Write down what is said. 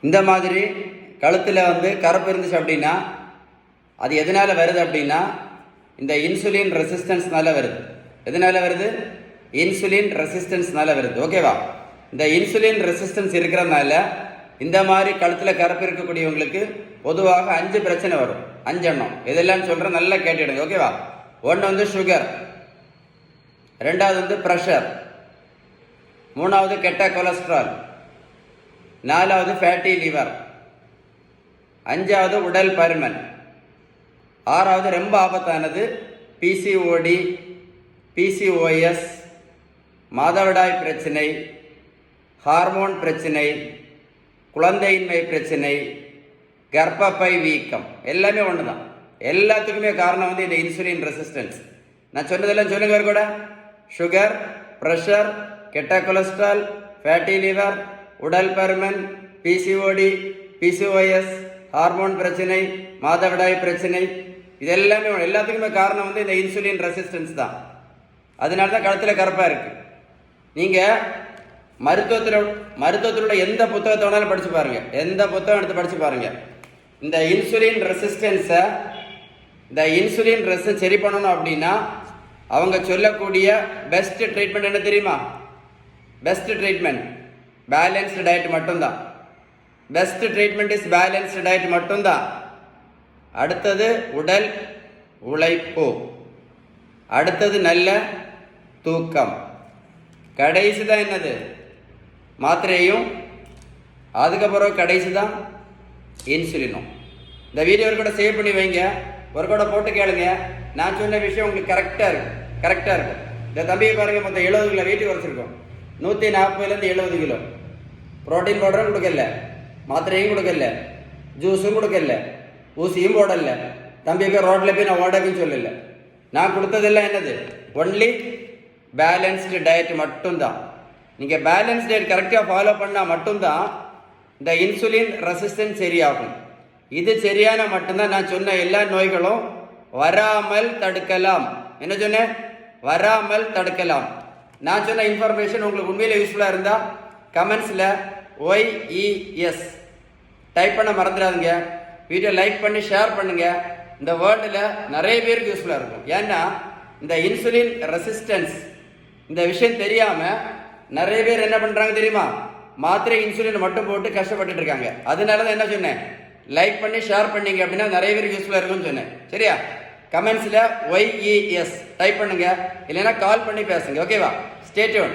இந்த மாதிரி கழுத்தில் கருப்பு இருந்துச்சு அப்படின்னா அது எதனால் வருது அப்படின்னா இந்த இன்சுலின் ரெசிஸ்டன்ஸ்னால வருது. எதனால் வருது? இன்சுலின் ரெசிஸ்டன்ஸ்னால வருது. ஓகேவா? இந்த இன்சுலின் ரெசிஸ்டன்ஸ் இருக்கிறதுனால இந்த மாதிரி கழுத்தில் கருப்பு இருக்கக்கூடியவங்களுக்கு பொதுவாக 5 பிரச்சனை வரும். 5 எண்ணம். இதெல்லாம் சொல்கிறேன், நல்லா கேட்டுடுங்க. ஓகேவா? ஒன்று சுகர், ரெண்டாவது ப்ரெஷர், மூணாவது கெட்ட கொலஸ்ட்ரால், நாலாவது ஃபேட்டி லிவர், அஞ்சாவது உடல் பருமன், ஆறாவது ரொம்ப ஆபத்தானது பிசிஓடி, பிசிஓஎஸ், மாதவிடாய் பிரச்சனை, ஹார்மோன் பிரச்சனை, குழந்தையின்மை பிரச்சனை, கர்ப்பப்பை வீக்கம். எல்லாமே ஒன்று தான். எல்லாத்துக்குமே காரணம் இந்த இன்சுலின் ரெசிஸ்டன்ஸ். நான் சொன்னதெல்லாம் சொல்லுங்க கூட. சுகர், ப்ரெஷர், கெட்ட கொலஸ்ட்ரால், ஃபேட்டி லிவர், உடல் பருமன், பிசிஓடி, பிசிஓஎஸ், ஹார்மோன் பிரச்சனை, மாதவிடாய் பிரச்சனை, இது எல்லாமே எல்லாத்துக்குமே காரணம் இந்த இன்சுலின் ரெசிஸ்டன்ஸ் தான். அதனால தான் கழுத்தில் கருப்பாக இருக்குது. நீங்கள் மருத்துவத்திலோட எந்த புத்தகத்தை வேணாலும் படித்து பாருங்கள், எந்த புத்தகம் எடுத்து படித்து பாருங்கள். இந்த இன்சுலின் ரெசிஸ்டன்ஸ் சரி பண்ணணும் அப்படின்னா அவங்க சொல்லக்கூடிய பெஸ்ட் ட்ரீட்மெண்ட் என்ன தெரியுமா? பெஸ்ட் ட்ரீட்மெண்ட் பேலன்ஸ்டு டயட் மட்டும்தான். Best treatment is balanced diet மட்டும்தான். அடுத்தது உடல் உழைப்பு, அடுத்தது நல்ல தூக்கம், கடைசி தான் என்னது? மாத்திரையும், அதுக்கப்புறம் கடைசி தான் இன்சுலினும். இந்த வீடியோ கூட சேவ் பண்ணி வைங்க, ஒரு கூட போட்டு கேளுங்க. நான் சொன்ன விஷயம் உங்களுக்கு கரெக்டாக இருக்கும். இந்த தம்பியை பாருங்கள், மொத்தம் 70 கிலோ வெயிட் குறைச்சிருக்கோம். 140லேருந்து 70 கிலோ. ப்ரோட்டீன் பவுடரும் கொடுக்கல, மாத்திரையும் கொடுக்கல, ஜூஸும் கொடுக்கல, ஊசியும் போடல. தம்பிக்கு ரோட்டில் போய் நான் ஓடக்குன்னு சொல்லலை. நான் கொடுத்ததெல்லாம் என்னது? ஒன்லி பேலன்ஸ்டு டயட் மட்டும்தான். நீங்கள் பேலன்ஸ் டயட் கரெக்டாக ஃபாலோ பண்ணால் மட்டும்தான் இந்த இன்சுலின் ரெசிஸ்டன்ஸ் சரியாகும். இது சரியான மட்டும்தான் நான் சொன்ன எல்லா நோய்களும் வராமல் தடுக்கலாம். என்ன சொன்னேன்? வராமல் தடுக்கலாம். நான் சொன்ன இன்ஃபர்மேஷன் உங்களுக்கு உண்மையில யூஸ்ஃபுல்லாக இருந்தால் கமெண்ட்ஸில் OES டைப் பண்ண மறந்துடாதுங்க. வீடியோ லைக் பண்ணி ஷேர் பண்ணுங்கள். இந்த வேர்ல்டில் நிறைய பேருக்கு யூஸ்ஃபுல்லாக இருக்கும். ஏன்னா இந்த இன்சுலின் ரெசிஸ்டன்ஸ் இந்த விஷயம் தெரியாமல் நிறைய பேர் என்ன பண்ணுறாங்க தெரியுமா? மாத்திரை இன்சுலின் மட்டும் போட்டு கஷ்டப்பட்டுட்டு இருக்காங்க. அதனால தான் என்ன சொன்னேன், லைக் பண்ணி ஷேர் பண்ணீங்க அப்படின்னா நிறைய பேருக்கு யூஸ்ஃபுல்லாக இருக்கும்னு சொன்னேன். சரியா? கமெண்ட்ஸில் OES டைப் பண்ணுங்க, இல்லைன்னா கால் பண்ணி பேசுங்க. ஓகேவா? Stay tune.